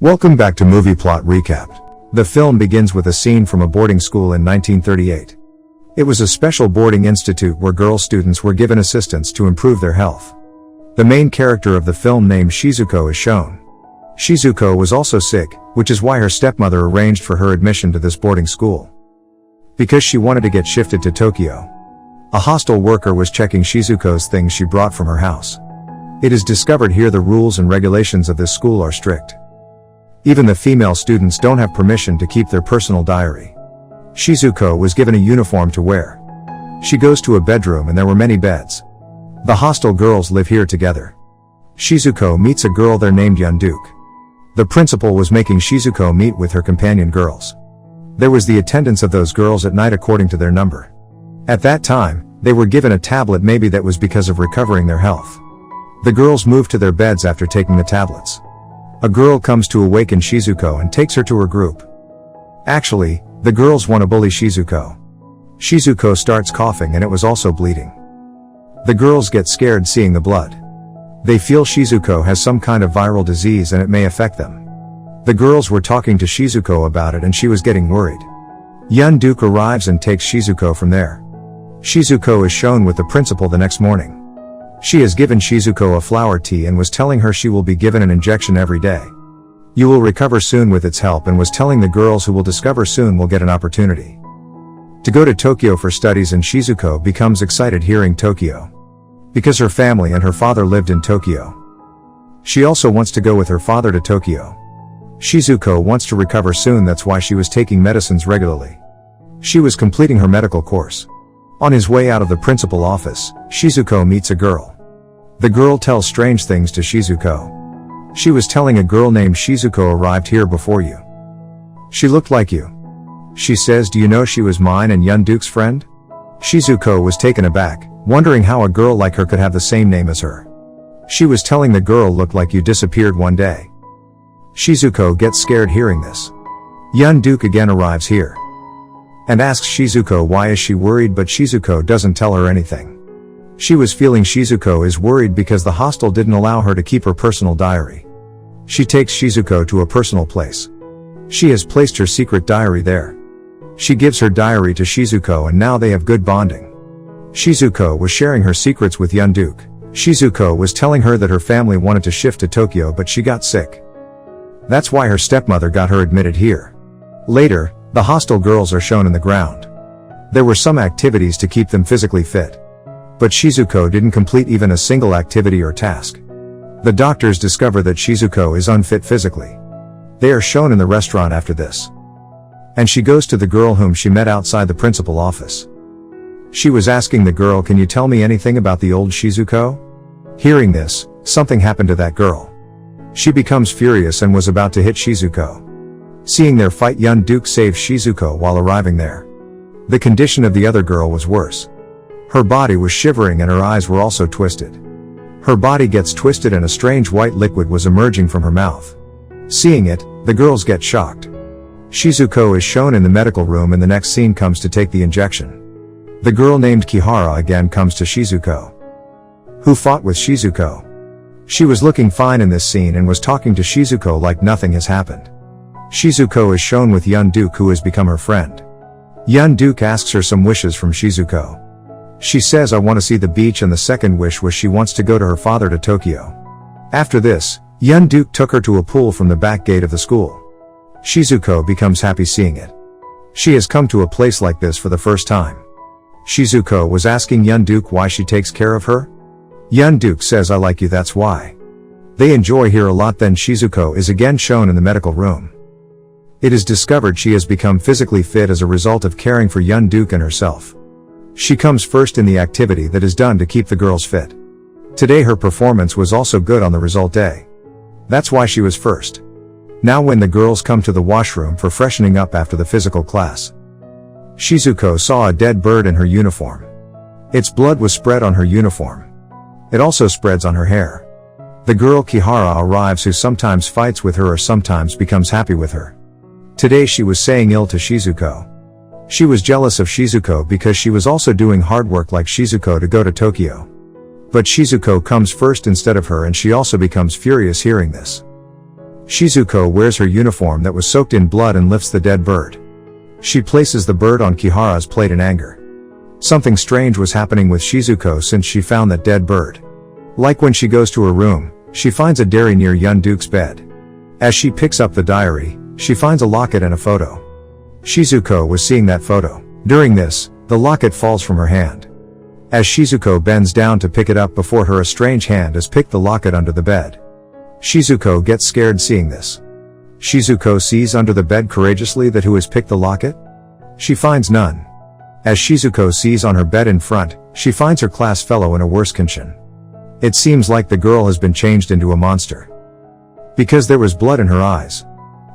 Welcome back to Movie Plot Recapped. The film begins with a scene from a boarding school in 1938. It was a special boarding institute where girl students were given assistance to improve their health. The main character of the film named Shizuko is shown. Shizuko was also sick, which is why her stepmother arranged for her admission to this boarding school. Because she wanted to get shifted to Tokyo. A hostel worker was checking Shizuko's things she brought from her house. It is discovered here the rules and regulations of this school are strict. Even the female students don't have permission to keep their personal diary. Shizuko was given a uniform to wear. She goes to a bedroom and there were many beds. The hostel girls live here together. Shizuko meets a girl there named Yun-duk. The principal was making Shizuko meet with her companion girls. There was the attendance of those girls at night according to their number. At that time, they were given a tablet, maybe that was because of recovering their health. The girls moved to their beds after taking the tablets. A girl comes to awaken Shizuko and takes her to her group. Actually, the girls want to bully Shizuko. Shizuko starts coughing and it was also bleeding. The girls get scared seeing the blood. They feel Shizuko has some kind of viral disease and it may affect them. The girls were talking to Shizuko about it and she was getting worried. Yun-duk arrives and takes Shizuko from there. Shizuko is shown with the principal the next morning. She has given Shizuko a flower tea and was telling her she will be given an injection every day. You will recover soon with its help, and was telling the girls who will discover soon will get an opportunity to go to Tokyo for studies, and Shizuko becomes excited hearing Tokyo. Because her family and her father lived in Tokyo. She also wants to go with her father to Tokyo. Shizuko wants to recover soon, that's why she was taking medicines regularly. She was completing her medical course. On his way out of the principal office, Shizuko meets a girl. The girl tells strange things to Shizuko. She was telling a girl named Shizuko arrived here before you. She looked like you. She says, do you know she was mine and Yun-duk's friend? Shizuko was taken aback, wondering how a girl like her could have the same name as her. She was telling the girl looked like you disappeared one day. Shizuko gets scared hearing this. Yun-duk again arrives here and asks Shizuko why is she worried, but Shizuko doesn't tell her anything. She was feeling Shizuko is worried because the hostel didn't allow her to keep her personal diary. She takes Shizuko to a personal place. She has placed her secret diary there. She gives her diary to Shizuko and now they have good bonding. Shizuko was sharing her secrets with Yun-duk. Shizuko was telling her that her family wanted to shift to Tokyo but she got sick. That's why her stepmother got her admitted here. Later, the hostel girls are shown in the ground. There were some activities to keep them physically fit. But Shizuko didn't complete even a single activity or task. The doctors discover that Shizuko is unfit physically. They are shown in the restaurant after this. And she goes to the girl whom she met outside the principal office. She was asking the girl, can you tell me anything about the old Shizuko? Hearing this, something happened to that girl. She becomes furious and was about to hit Shizuko. Seeing their fight, Yun-duk saves Shizuko while arriving there. The condition of the other girl was worse. Her body was shivering and her eyes were also twisted. Her body gets twisted and a strange white liquid was emerging from her mouth. Seeing it, the girls get shocked. Shizuko is shown in the medical room and the next scene comes to take the injection. The girl named Kihara again comes to Shizuko, who fought with Shizuko. She was looking fine in this scene and was talking to Shizuko like nothing has happened. Shizuko is shown with Yun-duk, who has become her friend. Yun-duk asks her some wishes from Shizuko. She says, I want to see the beach, and the second wish was she wants to go to her father to Tokyo. After this, Yun-duk took her to a pool from the back gate of the school. Shizuko becomes happy seeing it. She has come to a place like this for the first time. Shizuko was asking Yun-duk why she takes care of her. Yun-duk says, I like you, that's why. They enjoy here a lot. Then Shizuko is again shown in the medical room. It is discovered she has become physically fit as a result of caring for Yun-duk and herself. She comes first in the activity that is done to keep the girls fit. Today her performance was also good on the result day. That's why she was first. Now when the girls come to the washroom for freshening up after the physical class, Shizuko saw a dead bird in her uniform. Its blood was spread on her uniform. It also spreads on her hair. The girl Kihara arrives, who sometimes fights with her or sometimes becomes happy with her. Today she was saying ill to Shizuko. She was jealous of Shizuko because she was also doing hard work like Shizuko to go to Tokyo. But Shizuko comes first instead of her and she also becomes furious hearing this. Shizuko wears her uniform that was soaked in blood and lifts the dead bird. She places the bird on Kihara's plate in anger. Something strange was happening with Shizuko since she found that dead bird. Like when she goes to her room, she finds a diary near Yeon-duk's bed. As she picks up the diary, she finds a locket and a photo. Shizuko was seeing that photo. During this, the locket falls from her hand. As Shizuko bends down to pick it up before her, a strange hand has picked the locket under the bed. Shizuko gets scared seeing this. Shizuko sees under the bed courageously that who has picked the locket? She finds none. As Shizuko sees on her bed in front, she finds her class fellow in a worse condition. It seems like the girl has been changed into a monster. Because there was blood in her eyes.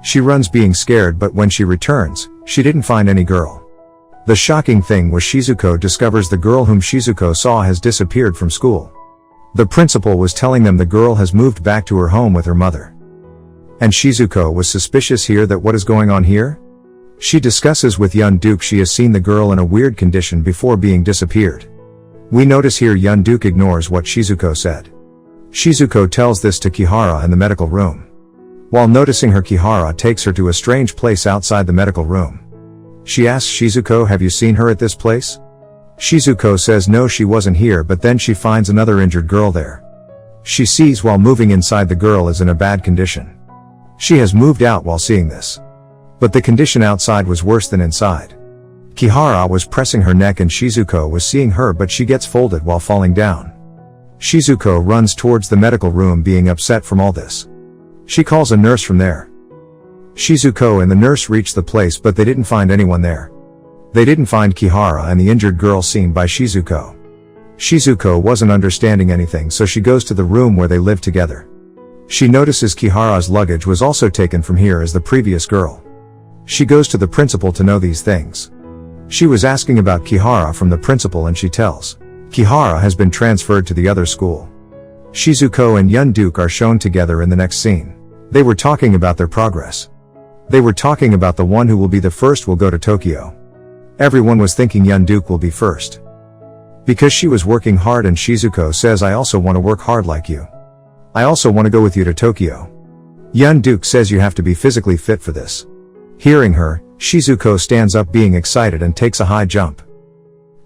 She runs being scared, but when she returns, she didn't find any girl. The shocking thing was Shizuko discovers the girl whom Shizuko saw has disappeared from school. The principal was telling them the girl has moved back to her home with her mother. And Shizuko was suspicious here that what is going on here? She discusses with Yeon-duk she has seen the girl in a weird condition before being disappeared. We notice here Yeon-duk ignores what Shizuko said. Shizuko tells this to Kihara in the medical room. While noticing her, Kihara takes her to a strange place outside the medical room. She asks Shizuko, have you seen her at this place? Shizuko says no, she wasn't here, but then she finds another injured girl there. She sees while moving inside the girl is in a bad condition. She has moved out while seeing this. But the condition outside was worse than inside. Kihara was pressing her neck and Shizuko was seeing her, but she gets folded while falling down. Shizuko runs towards the medical room being upset from all this. She calls a nurse from there. Shizuko and the nurse reach the place, but they didn't find anyone there. They didn't find Kihara and the injured girl seen by Shizuko. Shizuko wasn't understanding anything, so she goes to the room where they live together. She notices Kihara's luggage was also taken from here as the previous girl. She goes to the principal to know these things. She was asking about Kihara from the principal and she tells Kihara has been transferred to the other school. Shizuko and Yeon-duk are shown together in the next scene. They were talking about their progress. They were talking about the one who will be the first will go to Tokyo. Everyone was thinking Yeon-duk will be first. Because she was working hard, and Shizuko says, I also want to work hard like you. I also want to go with you to Tokyo. Yeon-duk says you have to be physically fit for this. Hearing her, Shizuko stands up being excited and takes a high jump.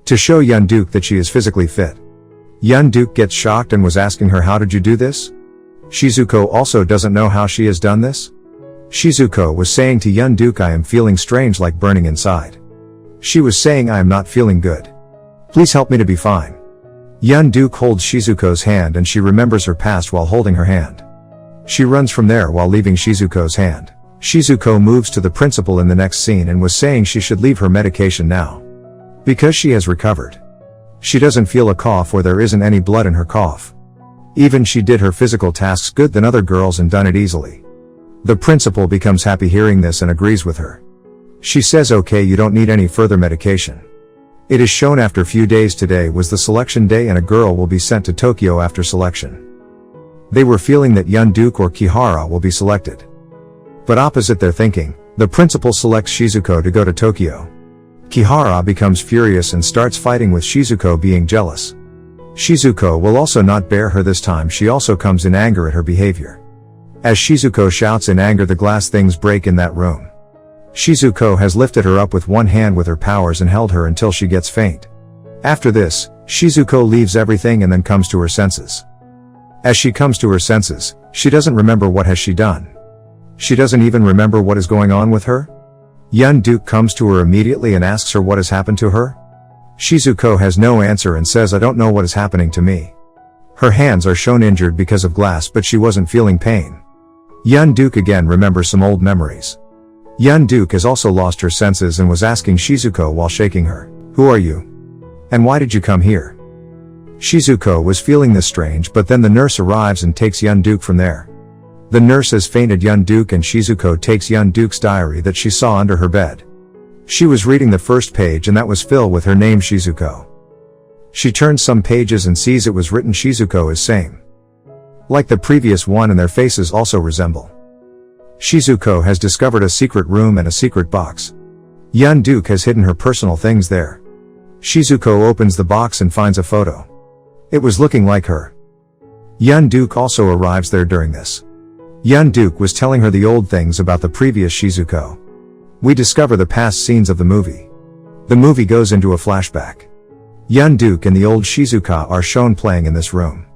To show Yeon-duk that she is physically fit. Yeon-duk gets shocked and was asking her, how did you do this? Shizuko also doesn't know how she has done this. Shizuko was saying to Yeon-duk, I am feeling strange, like burning inside. She was saying, I am not feeling good. Please help me to be fine. Yeon-duk holds Shizuko's hand and she remembers her past while holding her hand. She runs from there while leaving Shizuko's hand. Shizuko moves to the principal in the next scene and was saying she should leave her medication now. Because she has recovered. She doesn't feel a cough or there isn't any blood in her cough. Even she did her physical tasks good than other girls and done it easily. The principal becomes happy hearing this and agrees with her. She says, okay, you don't need any further medication. It is shown after few days today was the selection day and a girl will be sent to Tokyo after selection. They were feeling that Yeon-duk or Kihara will be selected. But opposite their thinking, the principal selects Shizuko to go to Tokyo. Kihara becomes furious and starts fighting with Shizuko, being jealous. Shizuko will also not bear her this time. She also comes in anger at her behavior. As Shizuko shouts in anger, the glass things break in that room. Shizuko has lifted her up with one hand with her powers and held her until she gets faint. After this, Shizuko leaves everything and then comes to her senses. As she comes to her senses, she doesn't remember what has she done. She doesn't even remember what is going on with her. Yeon-duk comes to her immediately and asks her what has happened to her. Shizuko has no answer and says, I don't know what is happening to me. Her hands are shown injured because of glass, but she wasn't feeling pain. Yeon-duk again remembers some old memories. Yeon-duk has also lost her senses and was asking Shizuko while shaking her, who are you? And why did you come here? Shizuko was feeling this strange, but then the nurse arrives and takes Yeon-duk from there. The nurse has fainted Yeon-duk and Shizuko takes Yeon-duk's diary that she saw under her bed. She was reading the first page and that was filled with her name, Shizuko. She turns some pages and sees it was written Shizuko is same. Like the previous one, and their faces also resemble. Shizuko has discovered a secret room and a secret box. Yeon-duk has hidden her personal things there. Shizuko opens the box and finds a photo. It was looking like her. Yeon-duk also arrives there during this. Yun-duk was telling her the old things about the previous Shizuko. We discover the past scenes of the movie. The movie goes into a flashback. Yun-duk and the old Shizuka are shown playing in this room.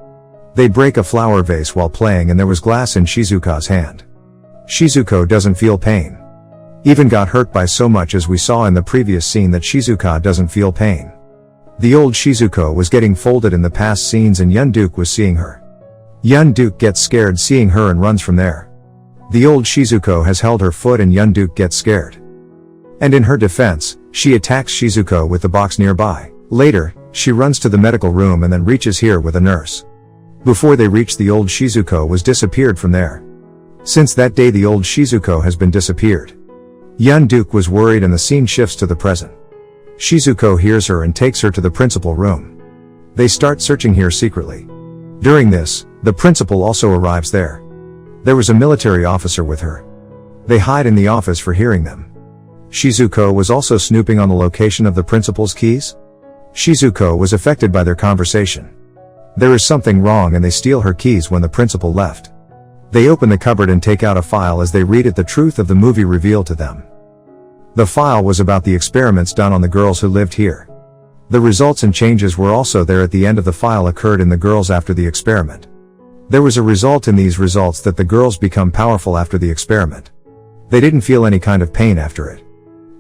They break a flower vase while playing and there was glass in Shizuka's hand. Shizuko doesn't feel pain. Even got hurt by so much as we saw in the previous scene that Shizuka doesn't feel pain. The old Shizuko was getting folded in the past scenes and Yun-duk was seeing her. Yun-duk gets scared seeing her and runs from there. The old Shizuko has held her foot and Yun-duk gets scared. And in her defense, she attacks Shizuko with the box nearby. Later, she runs to the medical room and then reaches here with a nurse. Before they reach, the old Shizuko was disappeared from there. Since that day the old Shizuko has been disappeared. Yun-duk was worried and the scene shifts to the present. Shizuko hears her and takes her to the principal room. They start searching here secretly. During this, the principal also arrives there. There was a military officer with her. They hide in the office for hearing them. Shizuko was also snooping on the location of the principal's keys. Shizuko was affected by their conversation. There is something wrong and they steal her keys when the principal left. They open the cupboard and take out a file. As they read it, the truth of the movie revealed to them. The file was about the experiments done on the girls who lived here. The results and changes were also there at the end of the file occurred in the girls after the experiment. There was a result in these results that the girls become powerful after the experiment. They didn't feel any kind of pain after it.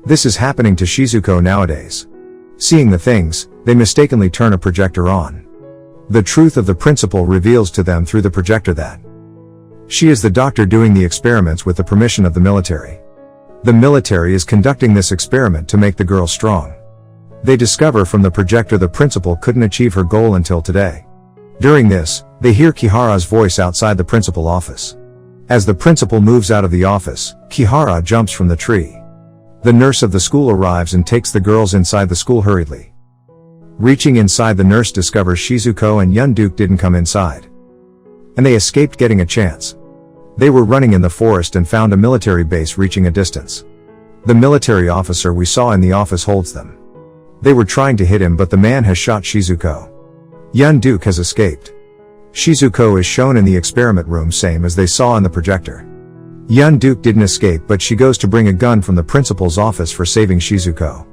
This is happening to Shizuko nowadays. Seeing the things, they mistakenly turn a projector on. The truth of the principal reveals to them through the projector that she is the doctor doing the experiments with the permission of the military. The military is conducting this experiment to make the girls strong. They discover from the projector the principal couldn't achieve her goal until today. During this, they hear Kihara's voice outside the principal office. As the principal moves out of the office, Kihara jumps from the tree. The nurse of the school arrives and takes the girls inside the school hurriedly. Reaching inside, the nurse discovers Shizuko and Yun-duk didn't come inside. And they escaped getting a chance. They were running in the forest and found a military base reaching a distance. The military officer we saw in the office holds them. They were trying to hit him but the man has shot Shizuko. Yun-duk has escaped. Shizuko is shown in the experiment room same as they saw in the projector. Yun-duk didn't escape but she goes to bring a gun from the principal's office for saving Shizuko.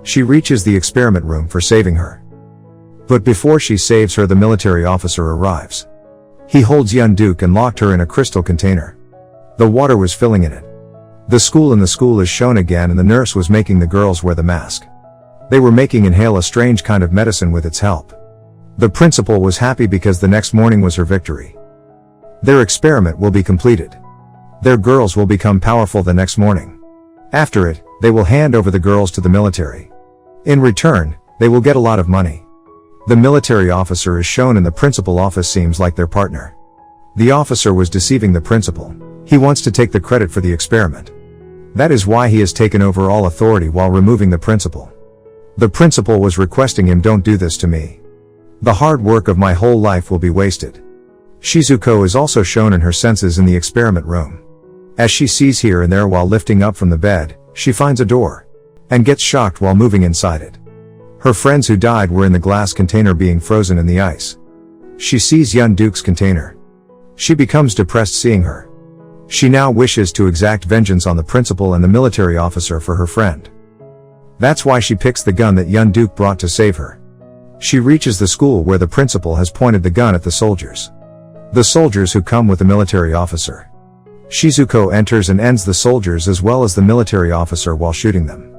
She reaches the experiment room for saving her. But before she saves her, the military officer arrives. He holds Yun-duk and locked her in a crystal container. The water was filling in it. The school is shown again and the nurse was making the girls wear the mask. They were making inhale a strange kind of medicine with its help. The principal was happy because the next morning was her victory. Their experiment will be completed. Their girls will become powerful the next morning. After it, they will hand over the girls to the military. In return, they will get a lot of money. The military officer is shown in the principal office seems like their partner. The officer was deceiving the principal. He wants to take the credit for the experiment. That is why he has taken over all authority while removing the principal. The principal was requesting him, don't do this to me. The hard work of my whole life will be wasted. Shizuko is also shown in her senses in the experiment room. As she sees here and there while lifting up from the bed, she finds a door. And gets shocked while moving inside it. Her friends who died were in the glass container being frozen in the ice. She sees Yun-duk's container. She becomes depressed seeing her. She now wishes to exact vengeance on the principal and the military officer for her friend. That's why she picks the gun that Yun-duk brought to save her. She reaches the school where the principal has pointed the gun at the soldiers. The soldiers who come with the military officer. Shizuko enters and ends the soldiers as well as the military officer while shooting them.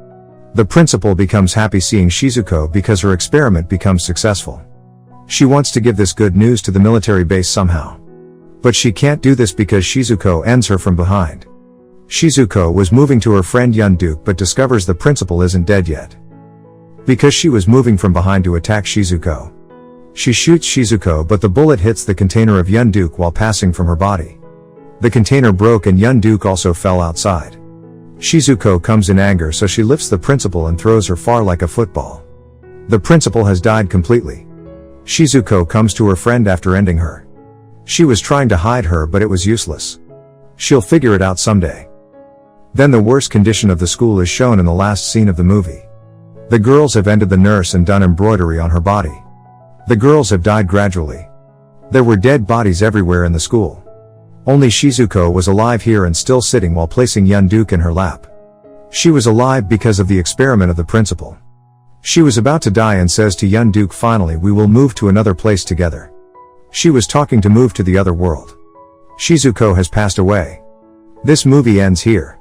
The principal becomes happy seeing Shizuko because her experiment becomes successful. She wants to give this good news to the military base somehow. But she can't do this because Shizuko ends her from behind. Shizuko was moving to her friend Yun-duk but discovers the principal isn't dead yet. Because she was moving from behind to attack Shizuko. She shoots Shizuko but the bullet hits the container of Yun-duk while passing from her body. The container broke and Yun-duk also fell outside. Shizuko comes in anger so she lifts the principal and throws her far like a football. The principal has died completely. Shizuko comes to her friend after ending her. She was trying to hide her but it was useless. She'll figure it out someday. Then the worst condition of the school is shown in the last scene of the movie. The girls have ended the nurse and done embroidery on her body. The girls have died gradually. There were dead bodies everywhere in the school. Only Shizuko was alive here and still sitting while placing Yun-duk in her lap. She was alive because of the experiment of the principal. She was about to die and says to Yun-duk, finally we will move to another place together. She was talking to move to the other world. Shizuko has passed away. This movie ends here.